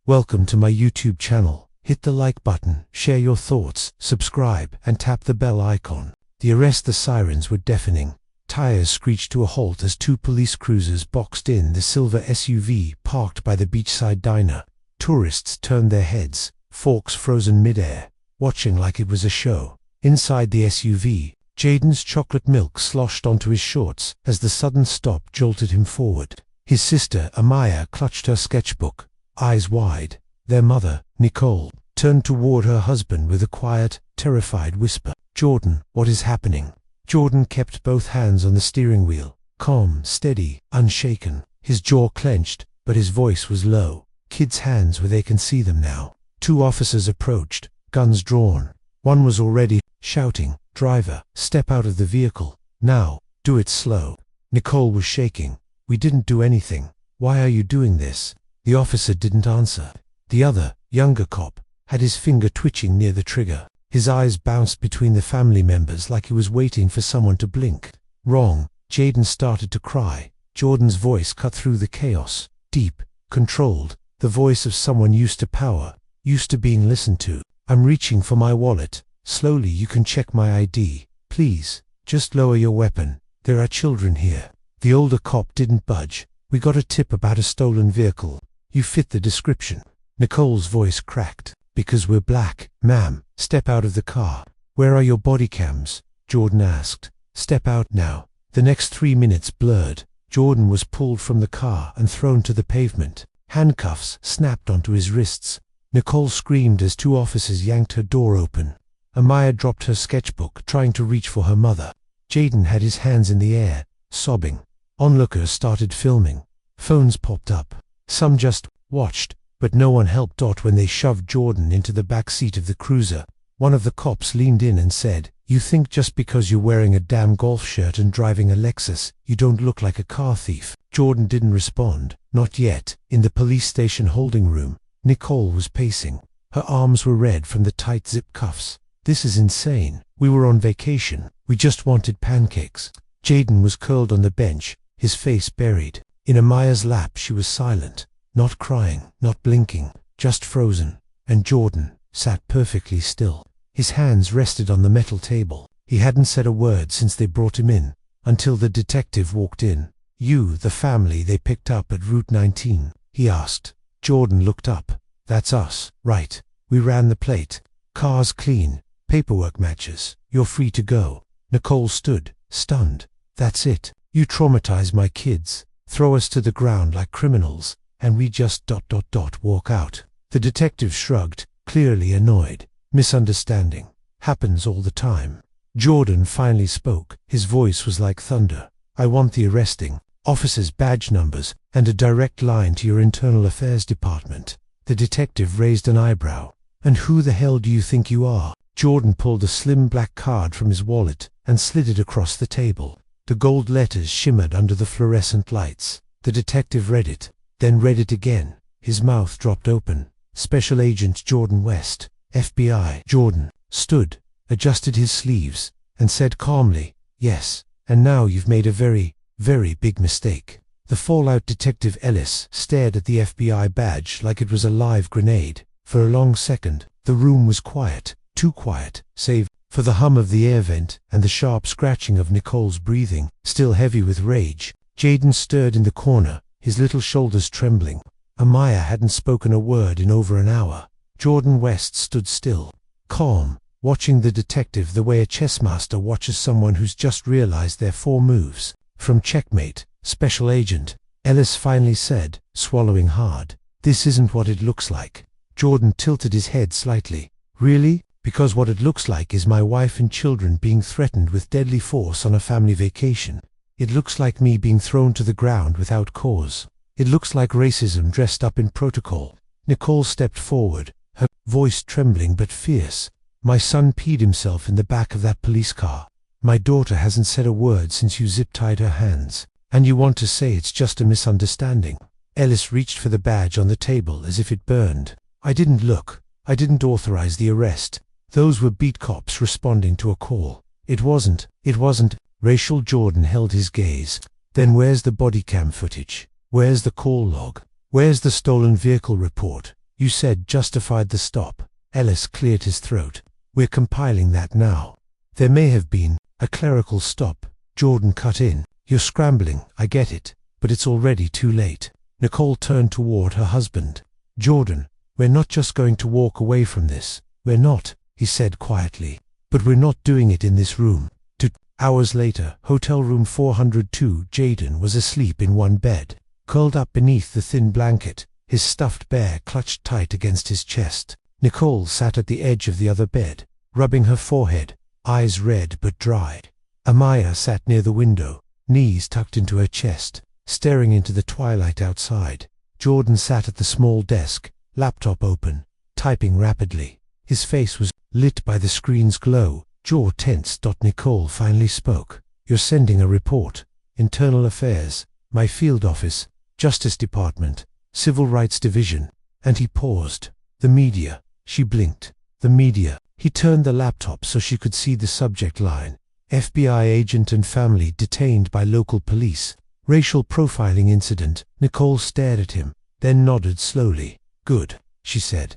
Welcome to my YouTube channel. Hit the like button, share your thoughts, subscribe, and tap the bell icon. The sirens were deafening. Tires screeched to a halt as two police cruisers boxed in the silver SUV parked by the beachside diner. Tourists turned their heads, forks frozen mid-air, watching like it was a show. Inside the SUV, Jaden's chocolate milk sloshed onto his shorts as the sudden stop jolted him forward. His sister, Amaya, clutched her sketchbook, eyes wide. Their mother, Nicole, turned toward her husband with a quiet, terrified whisper. "Jordan, what is happening?" Jordan kept both hands on the steering wheel, calm, steady, unshaken. His jaw clenched, but his voice was low. "Kids' hands where they can see them now." Two officers approached, guns drawn. One was already shouting, "Driver, step out of the vehicle. Now, do it slow." Nicole was shaking. "We didn't do anything. Why are you doing this?" The officer didn't answer. The other, younger cop, had his finger twitching near the trigger. His eyes bounced between the family members like he was waiting for someone to blink. "Wrong." Jaden started to cry. Jordan's voice cut through the chaos, deep, controlled, the voice of someone used to power, used to being listened to. "I'm reaching for my wallet. Slowly, you can check my ID. Please, just lower your weapon. There are children here." The older cop didn't budge. "We got a tip about a stolen vehicle. You fit the description." Nicole's voice cracked. "Because we're black, ma'am. Step out of the car." "Where are your body cams?" Jordan asked. "Step out now." The next 3 minutes blurred. Jordan was pulled from the car and thrown to the pavement. Handcuffs snapped onto his wrists. Nicole screamed as two officers yanked her door open. Amaya dropped her sketchbook, trying to reach for her mother. Jaden had his hands in the air, sobbing. Onlookers started filming. Phones popped up. Some just watched, but no one helped out when they shoved Jordan into the back seat of the cruiser. One of the cops leaned in and said, "You think just because you're wearing a damn golf shirt and driving a Lexus, you don't look like a car thief?" Jordan didn't respond. Not yet. In the police station holding room, Nicole was pacing. Her arms were red from the tight zip cuffs. "This is insane. We were on vacation. We just wanted pancakes." Jaden was curled on the bench, his face buried. In Amaya's lap she was silent, not crying, not blinking, just frozen. And Jordan sat perfectly still. His hands rested on the metal table. He hadn't said a word since they brought him in, until the detective walked in. "You, the family they picked up at Route 19, he asked. Jordan looked up. "That's us, right. We ran the plate. Car's clean. Paperwork matches. You're free to go." Nicole stood, stunned. "That's it. You traumatize my kids, throw us to the ground like criminals, and we just ... walk out." The detective shrugged, clearly annoyed. "Misunderstanding. Happens all the time." Jordan finally spoke. His voice was like thunder. "I want the arresting officers' badge numbers and a direct line to your internal affairs department." The detective raised an eyebrow. "And who the hell do you think you are?" Jordan pulled a slim black card from his wallet and slid it across the table. The gold letters shimmered under the fluorescent lights. The detective read it, then read it again. His mouth dropped open. "Special Agent Jordan West, FBI." Jordan stood, adjusted his sleeves, and said calmly, "Yes, and now you've made a very, very big mistake." The fallout detective Ellis stared at the FBI badge like it was a live grenade. For a long second, the room was quiet, too quiet, save for the hum of the air vent and the sharp scratching of Nicole's breathing, still heavy with rage. Jaden stirred in the corner, his little shoulders trembling. Amaya hadn't spoken a word in over an hour. Jordan West stood still, calm, watching the detective the way a chessmaster watches someone who's just realized their 4 moves. "From checkmate, Special Agent," Ellis finally said, swallowing hard. "This isn't what it looks like." Jordan tilted his head slightly. "Really? Because what it looks like is my wife and children being threatened with deadly force on a family vacation. It looks like me being thrown to the ground without cause. It looks like racism dressed up in protocol." Nicole stepped forward, her voice trembling but fierce. "My son peed himself in the back of that police car. My daughter hasn't said a word since you zip-tied her hands. And you want to say it's just a misunderstanding?" Ellis reached for the badge on the table as if it burned. "I didn't look. I didn't authorize the arrest. Those were beat cops responding to a call. It wasn't. Racial Jordan held his gaze. "Then where's the body cam footage? Where's the call log? Where's the stolen vehicle report?" You said justified the stop. Ellis cleared his throat. We're compiling that now. There may have been a clerical stop. Jordan cut in. You're scrambling, I get it, but it's already too late. Nicole turned toward her husband. Jordan, we're not just going to walk away from this. We're not, he said quietly. But we're not doing it in this room. 2 hours later, hotel room 402, Jaden was asleep in one bed, curled up beneath the thin blanket, his stuffed bear clutched tight against his chest. Nicole sat at the edge of the other bed, rubbing her forehead, eyes red but dry. Amaya sat near the window, knees tucked into her chest, staring into the twilight outside. Jordan sat at the small desk, laptop open, typing rapidly. His face was lit by the screen's glow, jaw tense. Nicole finally spoke. You're sending a report. Internal Affairs, my field office, Justice Department, Civil Rights Division. And he paused. The media. She blinked. The media. He turned the laptop so she could see the subject line. FBI agent and family detained by local police. Racial profiling incident. Nicole stared at him, then nodded slowly. Good, she said.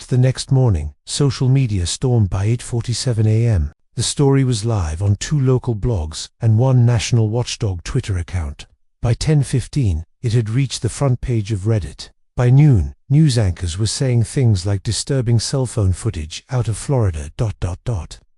The next morning, social media stormed by 8:47 a.m. The story was live on 2 local blogs and 1 national watchdog Twitter account. By 10:15, it had reached the front page of Reddit. By noon, news anchors were saying things like disturbing cell phone footage out of Florida.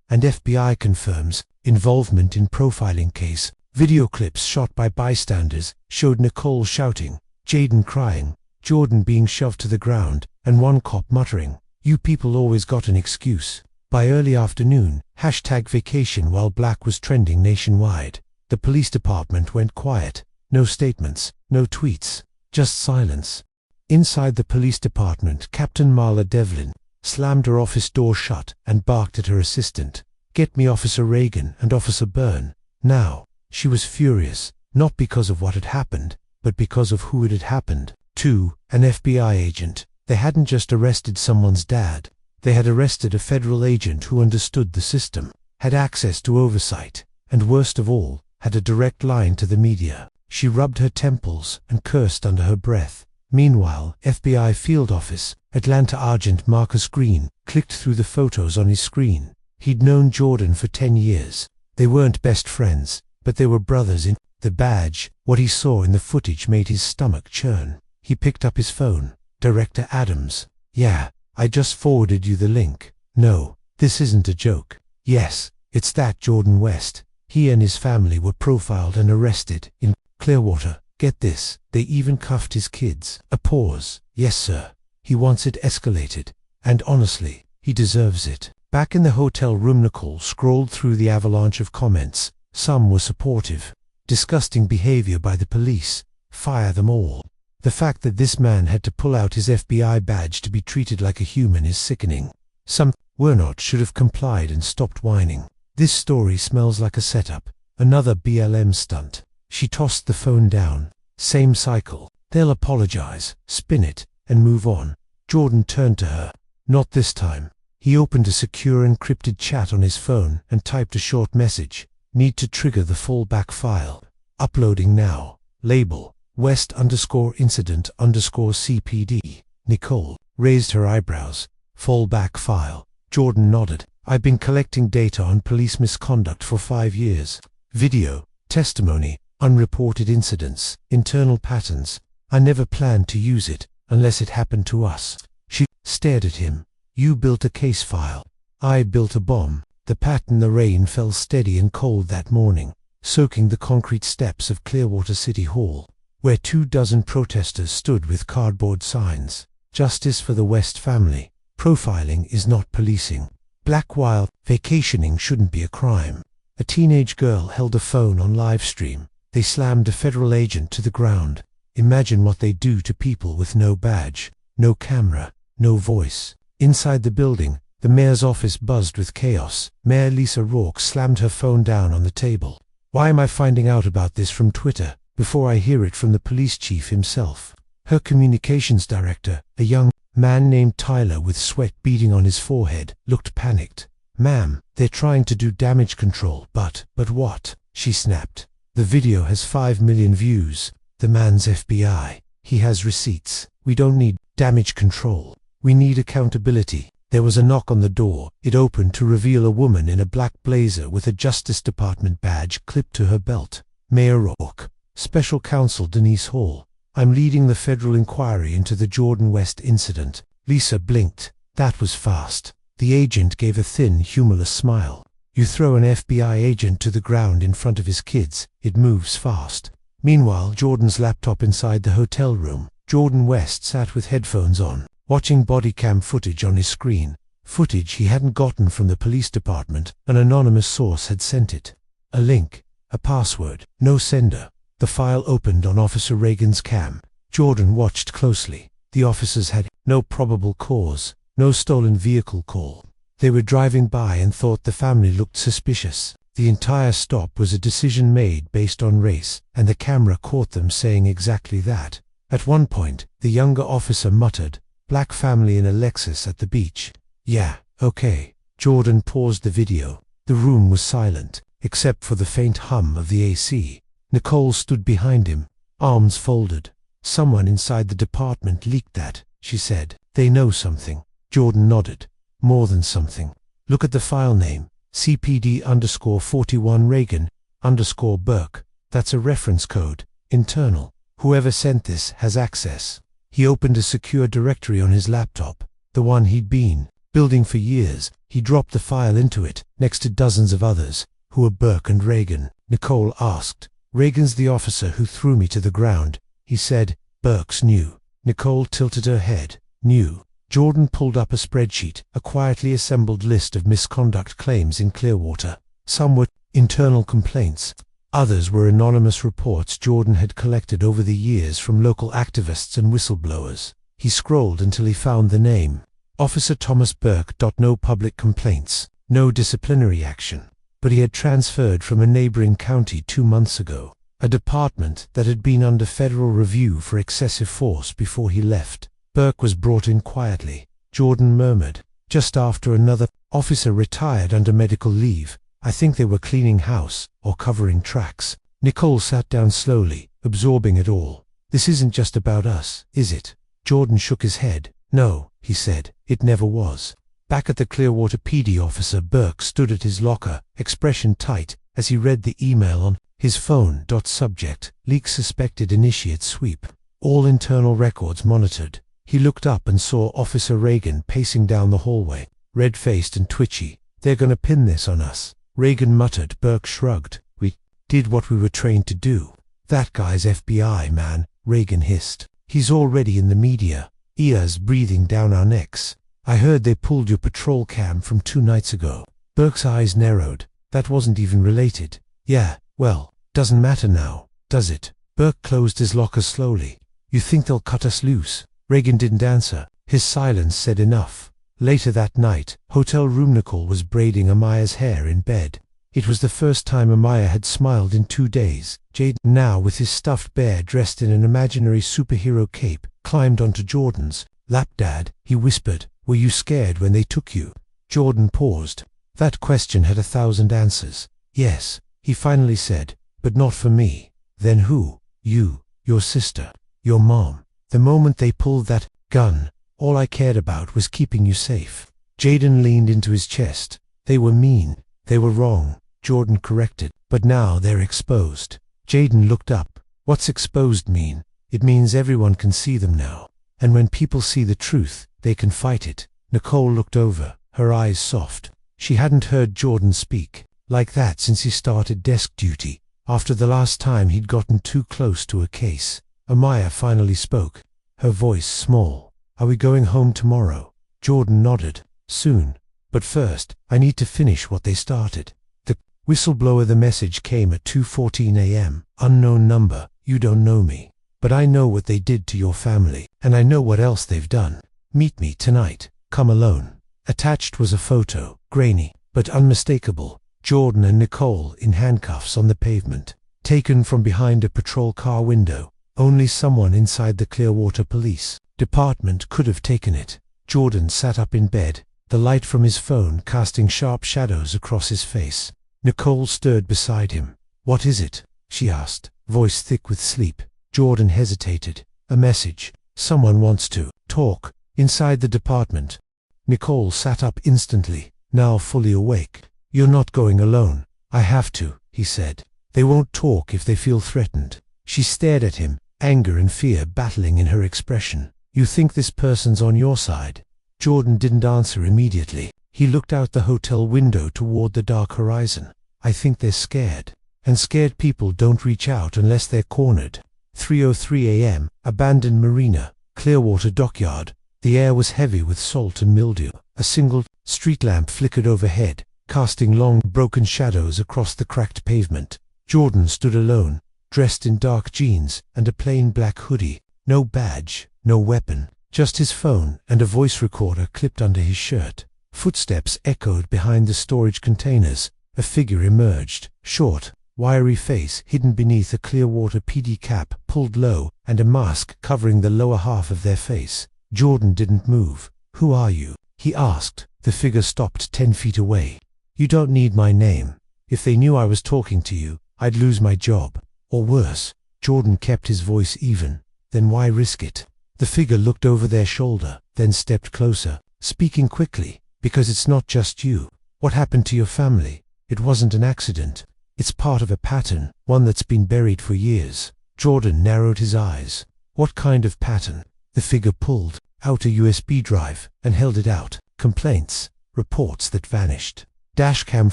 And FBI confirms involvement in profiling case. Video clips shot by bystanders showed Nicole shouting, Jaden crying, Jordan being shoved to the ground, and one cop muttering, "You people always got an excuse." By early afternoon, #vacation while black was trending nationwide. The police department went quiet. No statements, no tweets, just silence. Inside the police department, Captain Marla Devlin slammed her office door shut and barked at her assistant. "Get me Officer Reagan and Officer Byrne, now." She was furious, not because of what had happened, but because of who it had happened to. An FBI agent. They hadn't just arrested someone's dad. They had arrested a federal agent who understood the system, had access to oversight, and worst of all, had a direct line to the media. She rubbed her temples and cursed under her breath. Meanwhile, FBI field office, Atlanta Agent Marcus Green, clicked through the photos on his screen. He'd known Jordan for 10 years. They weren't best friends, but they were brothers in the badge. What he saw in the footage made his stomach churn. He picked up his phone. Director Adams. "Yeah, I just forwarded you the link." "No, this isn't a joke." "Yes, it's that Jordan West. He and his family were profiled and arrested in Clearwater. Get this, they even cuffed his kids." A pause. "Yes, sir. He wants it escalated. And honestly, he deserves it." Back in the hotel room, Nicole scrolled through the avalanche of comments. Some were supportive. Disgusting behavior by the police. Fire them all. The fact that this man had to pull out his FBI badge to be treated like a human is sickening. Some were not should have complied and stopped whining. This story smells like a setup. Another BLM stunt. She tossed the phone down. Same cycle. They'll apologize, spin it, and move on. Jordan turned to her. Not this time. He opened a secure encrypted chat on his phone and typed a short message. Need to trigger the fallback file. Uploading now. Label. West_incident_CPD. Nicole raised her eyebrows. Fallback file. Jordan nodded. I've been collecting data on police misconduct for 5 years. Video, testimony, unreported incidents, internal patterns. I never planned to use it, unless it happened to us. She stared at him. You built a case file. I built a bomb. The pattern. The rain fell steady and cold that morning, soaking the concrete steps of Clearwater City Hall, where 24 protesters stood with cardboard signs. Justice for the West family. Profiling is not policing. Black while vacationing shouldn't be a crime. A teenage girl held a phone on live stream. They slammed a federal agent to the ground. Imagine what they do to people with no badge, no camera, no voice. Inside the building, the mayor's office buzzed with chaos. Mayor Lisa Rourke slammed her phone down on the table. Why am I finding out about this from Twitter before I hear it from the police chief himself? Her communications director, a young man named Tyler with sweat beading on his forehead, looked panicked. "Ma'am, they're trying to do damage control, but what?" she snapped. "The video has 5 million views. The man's FBI. He has receipts. We don't need damage control." We need accountability. There was a knock on the door. It opened to reveal a woman in a black blazer with a Justice Department badge clipped to her belt. Mayor Rourke. Special Counsel Denise Hall. I'm leading the federal inquiry into the Jordan West incident. Lisa blinked. That was fast. The agent gave a thin, humorless smile. You throw an FBI agent to the ground in front of his kids, it moves fast. Meanwhile, Jordan's laptop inside the hotel room. Jordan West sat with headphones on, watching body cam footage on his screen. Footage he hadn't gotten from the police department. An anonymous source had sent it. A link. A password. No sender. The file opened on Officer Reagan's cam. Jordan watched closely. The officers had no probable cause, no stolen vehicle call. They were driving by and thought the family looked suspicious. The entire stop was a decision made based on race, and the camera caught them saying exactly that. At one point, the younger officer muttered, "Black family in a Lexus at the beach." Yeah, okay. Jordan paused the video. The room was silent, except for the faint hum of the AC. Nicole stood behind him, arms folded. Someone inside the department leaked that, she said. They know something. Jordan nodded. More than something. Look at the file name. CPD_41 Reagan_Burke. That's a reference code. Internal. Whoever sent this has access. He opened a secure directory on his laptop. The one he'd been building for years. He dropped the file into it, next to dozens of others. Who were Burke and Reagan? Nicole asked. Reagan's the officer who threw me to the ground. He said. Burke's new. Nicole tilted her head. New. Jordan pulled up a spreadsheet, a quietly assembled list of misconduct claims in Clearwater. Some were internal complaints. Others were anonymous reports Jordan had collected over the years from local activists and whistleblowers. He scrolled until he found the name. Officer Thomas Burke. No public complaints. No disciplinary action. But he had transferred from a neighboring county 2 months ago. A department that had been under federal review for excessive force before he left. Burke was brought in quietly. Jordan murmured. Just after another officer retired under medical leave. I think they were cleaning house or covering tracks. Nicole sat down slowly, absorbing it all. This isn't just about us, is it? Jordan shook his head. No, he said, it never was. Back at the Clearwater PD, Officer Burke stood at his locker, expression tight, as he read the email on his phone. Subject, leak suspected initiate sweep. All internal records monitored. He looked up and saw Officer Reagan pacing down the hallway, red-faced and twitchy. They're gonna pin this on us. Reagan muttered. Burke shrugged. We did what we were trained to do. That guy's FBI, man, Reagan hissed. He's already in the media. Ears breathing down our necks. I heard they pulled your patrol cam from 2 nights ago. Burke's eyes narrowed. That wasn't even related. Yeah, well, doesn't matter now, does it? Burke closed his locker slowly. You think they'll cut us loose? Reagan didn't answer. His silence said enough. Later that night, hotel room. Nicole was braiding Amaya's hair in bed. It was the first time Amaya had smiled in 2 days. Jaden, now with his stuffed bear dressed in an imaginary superhero cape, climbed onto Jordan's lap. Dad, he whispered, were you scared when they took you? Jordan paused. That question had 1,000 answers. Yes, he finally said, but not for me. Then who? You, your sister, your mom. The moment they pulled that gun, all I cared about was keeping you safe. Jaden leaned into his chest. They were mean. They were wrong, Jordan corrected. But now they're exposed. Jaden looked up. What's exposed mean? It means everyone can see them now. And when people see the truth, they can fight it. Nicole looked over, her eyes soft. She hadn't heard Jordan speak like that since he started desk duty, after the last time he'd gotten too close to a case. Amaya finally spoke, her voice small. Are we going home tomorrow? Jordan nodded. Soon. But first, I need to finish what they started. The whistleblower. The message came at 2:14 a.m. Unknown number. You don't know me. But I know what they did to your family, and I know what else they've done. Meet me tonight. Come alone. Attached was a photo, grainy, but unmistakable. Jordan and Nicole in handcuffs on the pavement, taken from behind a patrol car window. Only someone inside the Clearwater Police Department could have taken it. Jordan sat up in bed, the light from his phone casting sharp shadows across his face. Nicole stirred beside him. What is it? She asked, voice thick with sleep. Jordan hesitated. A message. Someone wants to talk. Inside the department, Nicole sat up instantly, now fully awake. "You're not going alone." "I have to," he said. "They won't talk if they feel threatened." She stared at him, anger and fear battling in her expression. "You think this person's on your side?" Jordan didn't answer immediately. He looked out the hotel window toward the dark horizon. "I think they're scared. And scared people don't reach out unless they're cornered." 3:03 a.m., abandoned marina, Clearwater dockyard. The air was heavy with salt and mildew. A single street lamp flickered overhead, casting long, broken shadows across the cracked pavement. Jordan stood alone, dressed in dark jeans and a plain black hoodie. No badge, no weapon, just his phone and a voice recorder clipped under his shirt. Footsteps echoed behind the storage containers. A figure emerged, short, wiry face hidden beneath a Clearwater PD cap pulled low and a mask covering the lower half of their face. Jordan didn't move. "Who are you?" he asked. The figure stopped 10 feet away. "You don't need my name. If they knew I was talking to you, I'd lose my job. Or worse." Jordan kept his voice even. "Then why risk it?" The figure looked over their shoulder, then stepped closer, speaking quickly. "Because it's not just you. What happened to your family? It wasn't an accident. It's part of a pattern, one that's been buried for years." Jordan narrowed his eyes. "What kind of pattern?" The figure pulled out a USB drive and held it out. "Complaints, reports that vanished. Dashcam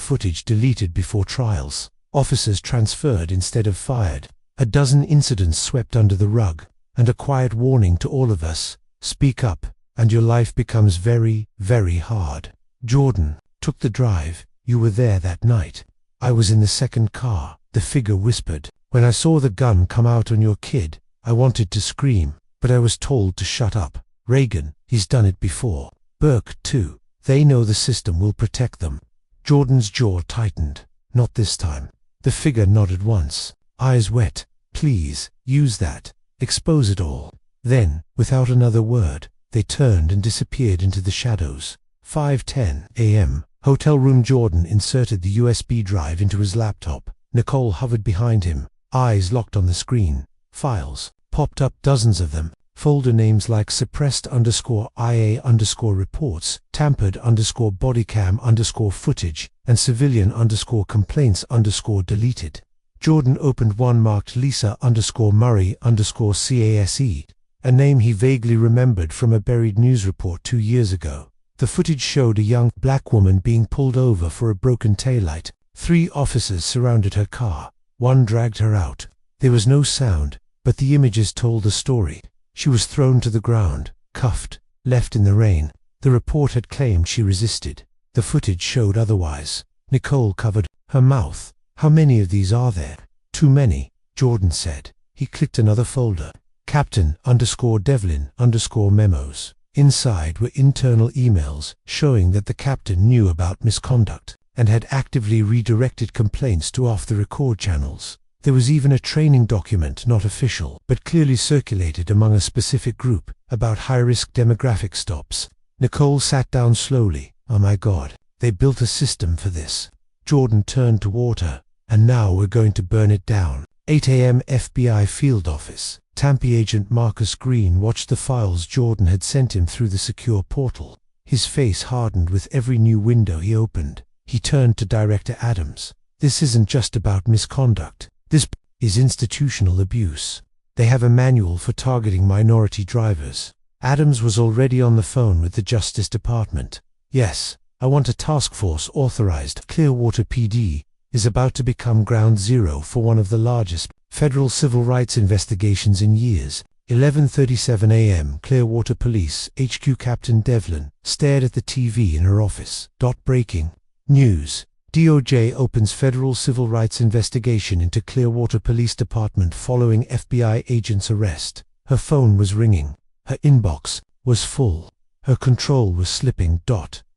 footage deleted before trials. Officers transferred instead of fired. A dozen incidents swept under the rug. And a quiet warning to all of us. Speak up, and your life becomes very, very hard." Jordan took the drive. "You were there that night." "I was in the second car," the figure whispered. "When I saw the gun come out on your kid, I wanted to scream, but I was told to shut up. Reagan, he's done it before. Burke, too. They know the system will protect them." Jordan's jaw tightened. "Not this time." The figure nodded once, eyes wet. "Please, use that. Expose it all." Then, without another word, they turned and disappeared into the shadows. 5:10 a.m. Hotel room. Jordan inserted the USB drive into his laptop. Nicole hovered behind him, eyes locked on the screen. Files popped up, dozens of them. Folder names like suppressed_IA_reports, tampered_bodycam_footage, and civilian_complaints_deleted. Jordan opened one marked Lisa_Murray_CASE, a name he vaguely remembered from a buried news report 2 years ago. The footage showed a young black woman being pulled over for a broken taillight. 3 officers surrounded her car. One dragged her out. There was no sound, but the images told the story. She was thrown to the ground, cuffed, left in the rain. The report had claimed she resisted. The footage showed otherwise. Nicole covered her mouth. "How many of these are there?" "Too many," Jordan said. He clicked another folder. Captain_Devlin_memos. Inside were internal emails showing that the captain knew about misconduct and had actively redirected complaints to off-the-record channels. There was even a training document, not official, but clearly circulated among a specific group, about high-risk demographic stops. Nicole sat down slowly. "Oh my God, they built a system for this." Jordan turned toward her. "And now we're going to burn it down." 8 a.m. FBI field office. Tampa agent Marcus Green watched the files Jordan had sent him through the secure portal. His face hardened with every new window he opened. He turned to Director Adams. "This isn't just about misconduct. This is institutional abuse. They have a manual for targeting minority drivers." Adams was already on the phone with the Justice Department. "Yes, I want a task force authorized. Clearwater PD is about to become ground zero for one of the largest federal civil rights investigations in years." 11:37 a.m. Clearwater Police HQ. Captain Devlin stared at the TV in her office. Breaking news. DOJ opens federal civil rights investigation into Clearwater Police Department following FBI agent's arrest. Her phone was ringing. Her inbox was full. Her control was slipping.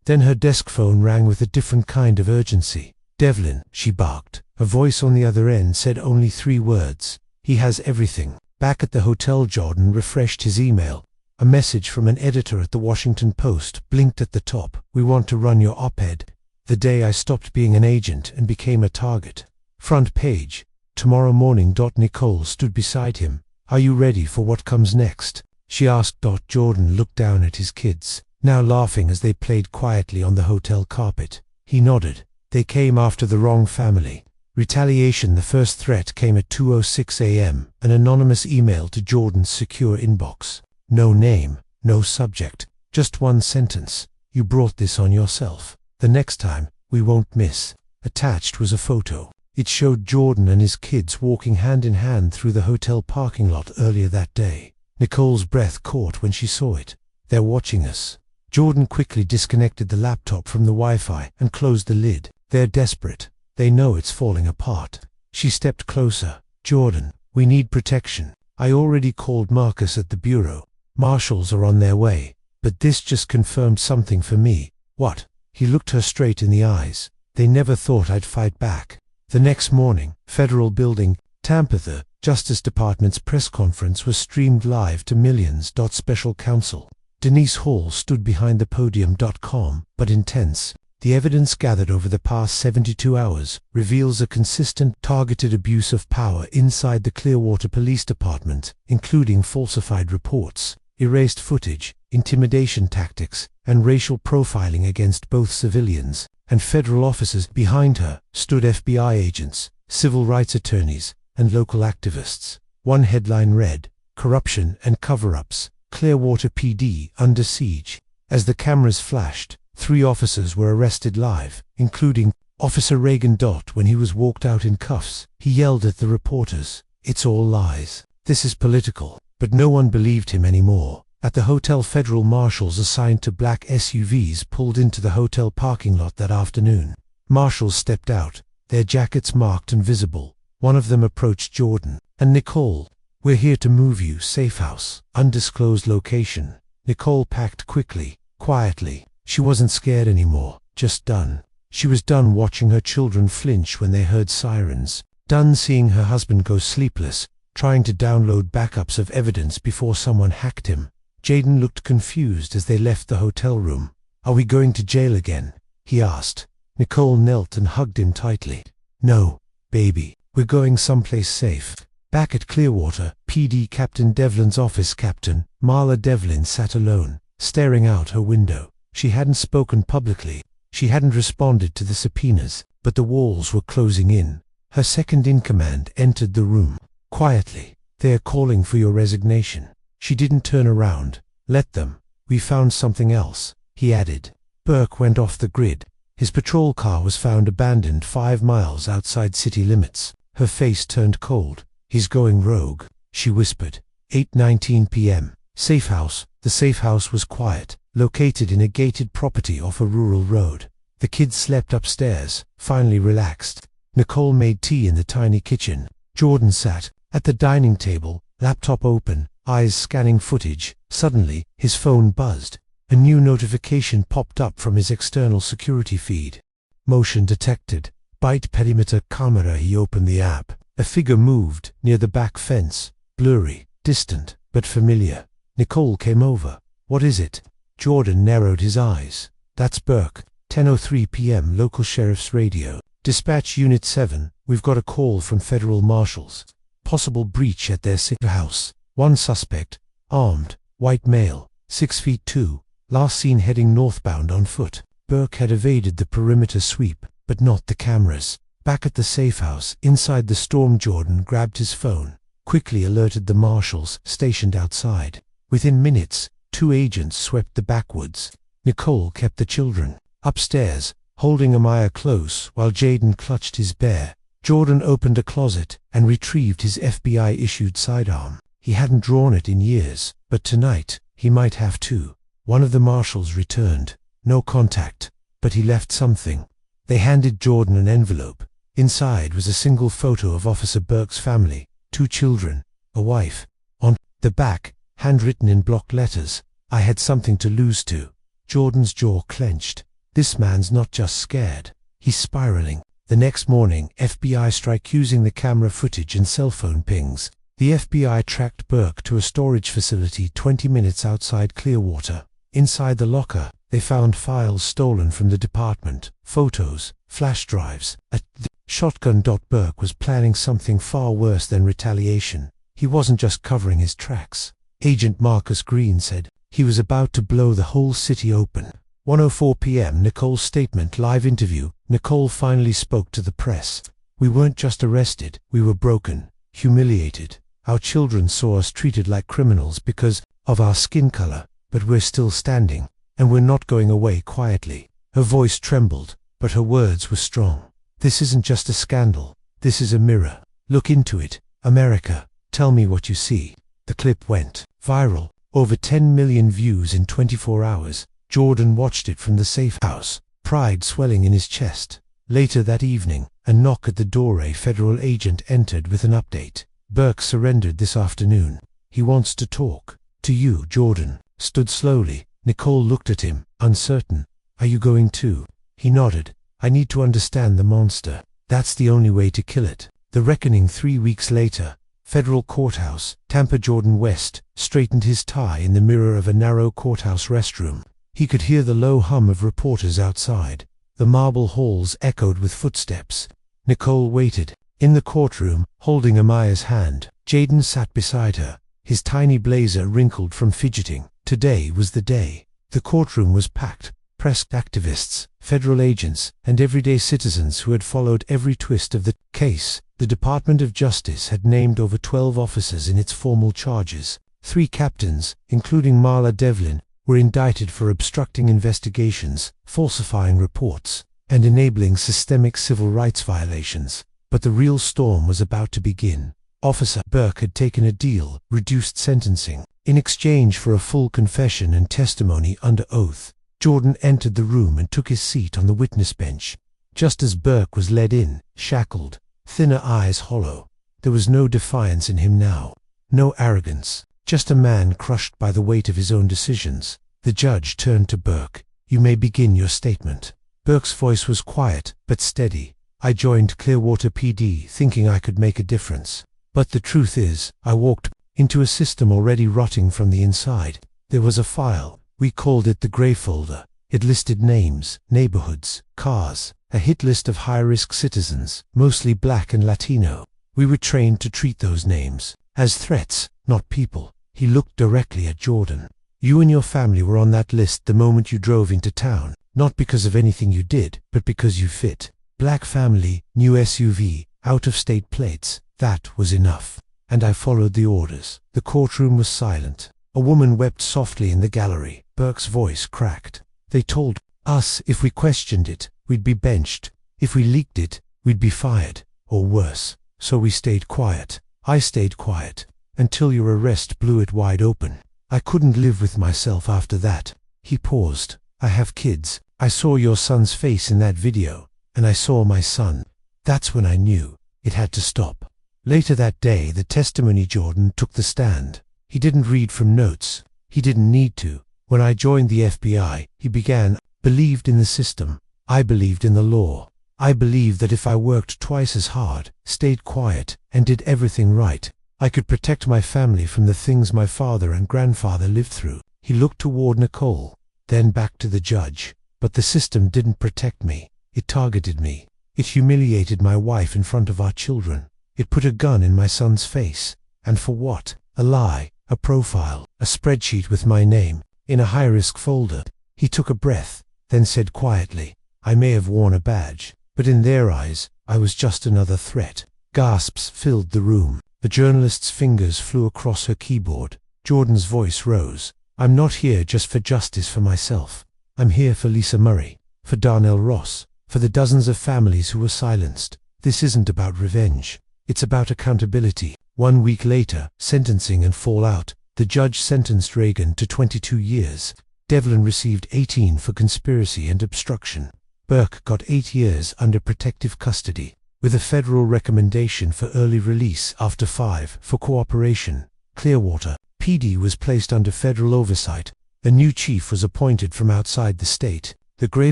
Then her desk phone rang with a different kind of urgency. "Devlin," she barked. Her voice on the other end said only 3 words. "He has everything." Back at the hotel, Jordan refreshed his email. A message from an editor at the Washington Post blinked at the top. "We want to run your op-ed. The day I stopped being an agent and became a target. Front page. Tomorrow morning." Nicole stood beside him. "Are you ready for what comes next?" she asked. Jordan looked down at his kids, now laughing as they played quietly on the hotel carpet. He nodded. They came after the wrong family. Retaliation. The first threat came at 2:06 a.m., an anonymous email to Jordan's secure inbox. No name, no subject, just one sentence. You brought this on yourself. The next time, we won't miss. Attached was a photo. It showed Jordan and his kids walking hand in hand through the hotel parking lot earlier that day. Nicole's breath caught when she saw it. They're watching us. Jordan quickly disconnected the laptop from the Wi-Fi and closed the lid. They're desperate. They know it's falling apart. She stepped closer. Jordan, we need protection. I already called Marcus at the bureau. Marshals are on their way. But this just confirmed something for me. What? He looked her straight in the eyes. They never thought I'd fight back. The next morning, Federal Building, Tampa. The Justice Department's press conference was streamed live to millions. Special Counsel Denise Hall stood behind the podium. Calm, but intense. The evidence gathered over the past 72 hours reveals a consistent, targeted abuse of power inside the Clearwater Police Department, including falsified reports, erased footage, intimidation tactics, and racial profiling against both civilians and federal officers. Behind her stood FBI agents, civil rights attorneys, and local activists. One headline read, "Corruption and Cover-Ups, Clearwater PD Under Siege." As the cameras flashed, 3 officers were arrested live, including Officer Reagan. When he was walked out in cuffs, he yelled at the reporters, "It's all lies. This is political." But no one believed him anymore. At the hotel, federal marshals assigned to black SUVs pulled into the hotel parking lot that afternoon. Marshals stepped out, their jackets marked and visible. One of them approached Jordan and Nicole. "We're here to move you. Safe house. Undisclosed location." Nicole packed quickly, quietly. She wasn't scared anymore, just done. She was done watching her children flinch when they heard sirens, done seeing her husband go sleepless, trying to download backups of evidence before someone hacked him. Jaden looked confused as they left the hotel room. "Are we going to jail again?" he asked. Nicole knelt and hugged him tightly. "No, baby, we're going someplace safe." Back at Clearwater, PD Captain Devlin's office, Captain Marla Devlin sat alone, staring out her window. She hadn't spoken publicly. She hadn't responded to the subpoenas, but the walls were closing in. Her second-in-command entered the room. Quietly, "They're calling for your resignation." She didn't turn around. "Let them. We found something else," he added. Burke went off the grid. His patrol car was found abandoned 5 miles outside city limits. Her face turned cold. "He's going rogue," she whispered. 8:19 p.m. Safe house. The safe house was quiet, located in a gated property off a rural road. The kids slept upstairs, finally relaxed. Nicole made tea in the tiny kitchen. Jordan sat at the dining table, laptop open, eyes scanning footage. Suddenly, his phone buzzed. A new notification popped up from his external security feed. Motion detected. Byte perimeter camera. He opened the app. A figure moved near the back fence, blurry, distant, but familiar. Nicole came over. "What is it?" Jordan narrowed his eyes. "That's Burke. 10:03 p.m. Local Sheriff's Radio. Dispatch Unit 7, we've got a call from federal marshals. Possible breach at their safe house. One suspect, armed, white male, 6'2", last seen heading northbound on foot." Burke had evaded the perimeter sweep, but not the cameras. Back at the safe house, inside the storm, Jordan grabbed his phone, quickly alerted the marshals stationed outside. Within minutes, 2 agents swept the backwoods. Nicole kept the children upstairs, holding Amaya close while Jaden clutched his bear. Jordan opened a closet and retrieved his FBI-issued sidearm. He hadn't drawn it in years, but tonight, he might have to. One of the marshals returned. No contact, but he left something. They handed Jordan an envelope. Inside was a single photo of Officer Burke's family, 2 children, a wife. On the back, handwritten in block letters, "I had something to lose to." Jordan's jaw clenched. This man's not just scared, he's spiraling. The next morning, FBI strike using the camera footage and cell phone pings. The FBI tracked Burke to a storage facility 20 minutes outside Clearwater. Inside the locker, they found files stolen from the department, photos, flash drives, a shotgun. Burke was planning something far worse than retaliation. He wasn't just covering his tracks. Agent Marcus Green said. He was about to blow the whole city open. 1:04 p.m. Nicole's statement live interview. Nicole finally spoke to the press. We weren't just arrested, we were broken, humiliated. Our children saw us treated like criminals because of our skin color, but we're still standing, and we're not going away quietly. Her voice trembled, but her words were strong. This isn't just a scandal, this is a mirror. Look into it, America, tell me what you see. The clip went viral, over 10 million views in 24 hours. Jordan watched it from the safe house, pride swelling in his chest. Later that evening, a knock at the door. A federal agent entered with an update. Burke surrendered this afternoon. He wants to talk to you. Jordan stood slowly. Nicole looked at him, uncertain. Are you going to? He nodded. I need to understand the monster. That's the only way to kill it. The reckoning 3 weeks later. Federal Courthouse, Tampa. Jordan West straightened his tie in the mirror of a narrow courthouse restroom. He could hear the low hum of reporters outside. The marble halls echoed with footsteps. Nicole waited. In the courtroom, holding Amaya's hand, Jaden sat beside her, his tiny blazer wrinkled from fidgeting. Today was the day. The courtroom was packed. Press, activists, federal agents, and everyday citizens who had followed every twist of the case. The Department of Justice had named over 12 officers in its formal charges. 3 captains, including Marla Devlin, were indicted for obstructing investigations, falsifying reports, and enabling systemic civil rights violations. But the real storm was about to begin. Officer Burke had taken a deal, reduced sentencing, in exchange for a full confession and testimony under oath. Jordan entered the room and took his seat on the witness bench. Just as Burke was led in, shackled, thinner eyes hollow, there was no defiance in him now, no arrogance, just a man crushed by the weight of his own decisions. The judge turned to Burke. You may begin your statement. Burke's voice was quiet, but steady. I joined Clearwater PD thinking I could make a difference. But the truth is, I walked into a system already rotting from the inside. There was a file. We called it the Gray Folder. It listed names, neighborhoods, cars, a hit list of high-risk citizens, mostly black and Latino. We were trained to treat those names as threats, not people. He looked directly at Jordan. You and your family were on that list the moment you drove into town, not because of anything you did, but because you fit. Black family, new SUV, out-of-state plates. That was enough. And I followed the orders. The courtroom was silent. A woman wept softly in the gallery. Burke's voice cracked. They told us if we questioned it, we'd be benched. If we leaked it, we'd be fired, or worse. So we stayed quiet. I stayed quiet, until your arrest blew it wide open. I couldn't live with myself after that. He paused. I have kids. I saw your son's face in that video, and I saw my son. That's when I knew it had to stop. Later that day, the testimony. Jordan took the stand. He didn't read from notes. He didn't need to. When I joined the FBI, he began, believed in the system. I believed in the law. I believed that if I worked twice as hard, stayed quiet, and did everything right, I could protect my family from the things my father and grandfather lived through. He looked toward Nicole, then back to the judge. But the system didn't protect me. It targeted me. It humiliated my wife in front of our children. It put a gun in my son's face. And for what? A lie, a profile, a spreadsheet with my name, in a high-risk folder. He took a breath, then said quietly, I may have worn a badge, but in their eyes, I was just another threat. Gasps filled the room. The journalist's fingers flew across her keyboard. Jordan's voice rose. I'm not here just for justice for myself. I'm here for Lisa Murray, for Darnell Ross, for the dozens of families who were silenced. This isn't about revenge. It's about accountability. 1 week later, sentencing and fallout. The judge sentenced Reagan to 22 years. Devlin received 18 for conspiracy and obstruction. Burke got 8 years under protective custody, with a federal recommendation for early release after 5 for cooperation. Clearwater PD was placed under federal oversight. A new chief was appointed from outside the state. The Gray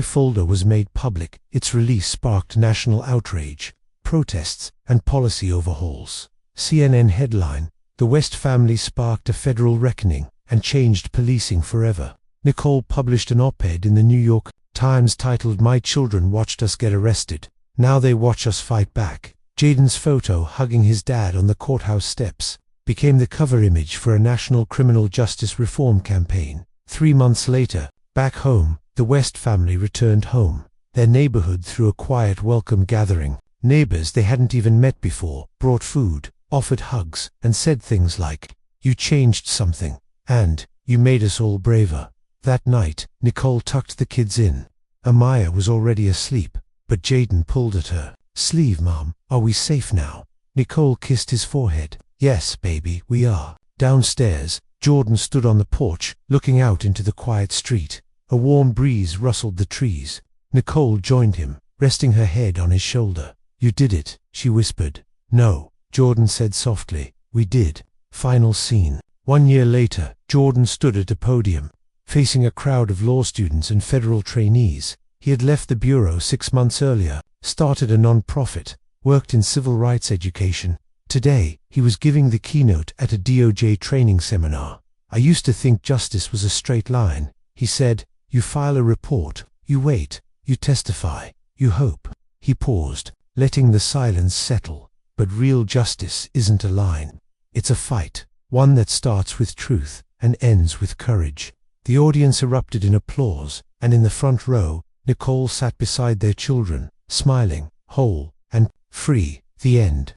Folder was made public. Its release sparked national outrage, protests, and policy overhauls. CNN headline, The West family sparked a federal reckoning and changed policing forever. Nicole published an op-ed in the New York Times titled My Children Watched Us Get Arrested. Now They Watch Us Fight Back. Jaden's photo hugging his dad on the courthouse steps became the cover image for a national criminal justice reform campaign. 3 months later, back home, the West family returned home. Their neighborhood threw a quiet welcome gathering. Neighbors they hadn't even met before brought food, offered hugs, and said things like, "You changed something," and "You made us all braver." That night, Nicole tucked the kids in. Amaya was already asleep, but Jaden pulled at her sleeve. "Mom, are we safe now?" Nicole kissed his forehead. "Yes, baby, we are." Downstairs, Jordan stood on the porch, looking out into the quiet street. A warm breeze rustled the trees. Nicole joined him, resting her head on his shoulder. "You did it," she whispered. "No," Jordan said softly. "We did." Final scene. 1 year later, Jordan stood at a podium, facing a crowd of law students and federal trainees. He had left the bureau 6 months earlier, started a non-profit, worked in civil rights education. Today, he was giving the keynote at a DOJ training seminar. "I used to think justice was a straight line," he said. "You file a report, you wait, you testify, you hope." He paused, letting the silence settle. But real justice isn't a line. It's a fight, one that starts with truth and ends with courage. The audience erupted in applause, and in the front row, Nicole sat beside their children, smiling, whole, and free. The end.